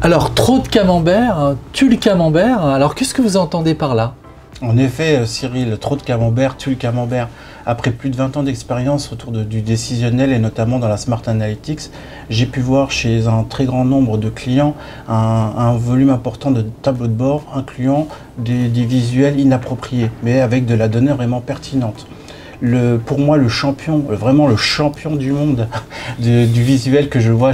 Alors, trop de camembert tue le camembert. Alors, qu'est-ce que vous entendez par là? En effet, Cyril, trop de camembert tue le camembert. Après plus de 20 ans d'expérience autour du décisionnel et notamment dans la Smart Analytics, j'ai pu voir chez un très grand nombre de clients un volume important de tableaux de bord incluant des visuels inappropriés, mais avec de la donnée vraiment pertinente. Pour moi, le champion, vraiment le champion du monde du visuel que je vois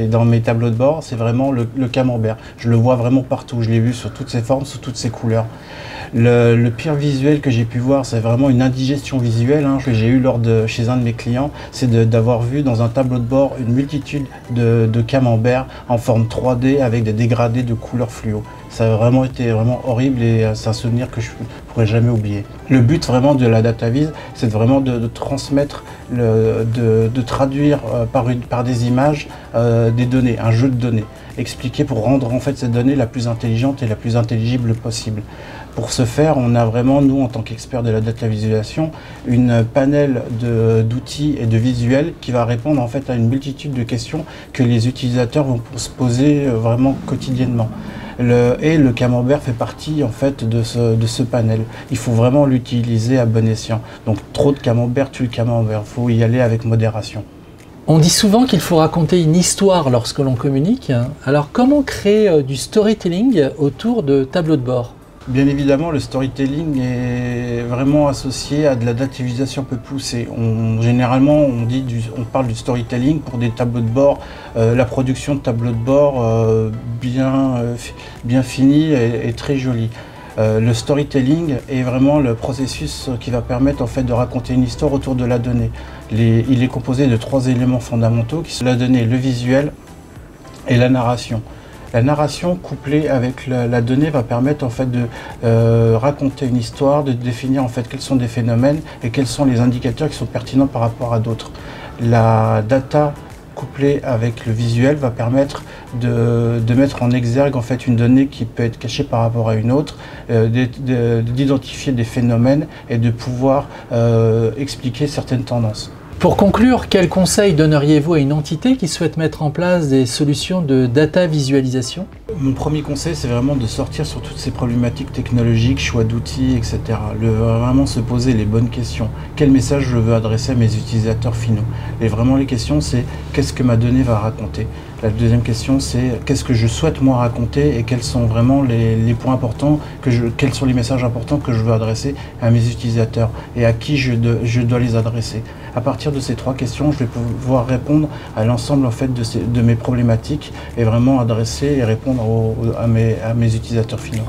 dans mes tableaux de bord, c'est vraiment le camembert. Je le vois vraiment partout, je l'ai vu sur toutes ses formes, sous toutes ses couleurs. Le pire visuel que j'ai pu voir, c'est vraiment une indigestion visuelle que j'ai eu chez un de mes clients, c'est d'avoir vu dans un tableau de bord une multitude de camemberts en forme 3D avec des dégradés de couleurs fluo. Ça a vraiment été horrible et c'est un souvenir que je ne pourrai jamais oublier. Le but vraiment de la DataVis, c'est vraiment de transmettre, de traduire par des images des données, un jeu de données, expliqué pour rendre en fait cette donnée la plus intelligente et la plus intelligible possible. Pour ce faire, on a vraiment, nous, en tant qu'experts de la data visualisation, une panel d'outils et de visuels qui va répondre en fait à une multitude de questions que les utilisateurs vont se poser vraiment quotidiennement. Le camembert fait partie en fait de ce panel. Il faut vraiment l'utiliser à bon escient. Donc trop de camembert tue le camembert. Il faut y aller avec modération. On dit souvent qu'il faut raconter une histoire lorsque l'on communique. Alors comment créer du storytelling autour de tableaux de bord? Bien évidemment, le storytelling est vraiment associé à de la data visualisation un peu poussée. Généralement, on parle du storytelling pour des tableaux de bord, la production de tableaux de bord bien finis et très jolis. Le storytelling est vraiment le processus qui va permettre en fait de raconter une histoire autour de la donnée. Il est composé de 3 éléments fondamentaux qui sont la donnée, le visuel et la narration. La narration couplée avec la donnée va permettre en fait de raconter une histoire, de définir en fait quels sont des phénomènes et quels sont les indicateurs qui sont pertinents par rapport à d'autres. La data couplée avec le visuel va permettre de mettre en exergue en fait une donnée qui peut être cachée par rapport à une autre, d'identifier des phénomènes et de pouvoir expliquer certaines tendances. Pour conclure, quels conseils donneriez-vous à une entité qui souhaite mettre en place des solutions de data visualisation? Mon premier conseil, c'est vraiment de sortir sur toutes ces problématiques technologiques, choix d'outils, etc. Vraiment se poser les bonnes questions. Quel message je veux adresser à mes utilisateurs finaux? Et vraiment les questions, c'est qu'est-ce que ma donnée va raconter? La deuxième question, c'est qu'est-ce que je souhaite moi raconter et quels sont vraiment les points importants, quels sont les messages importants que je veux adresser à mes utilisateurs et à qui je dois les adresser. À partir de ces 3 questions, je vais pouvoir répondre à l'ensemble en fait de mes problématiques et vraiment adresser et répondre à mes utilisateurs finaux.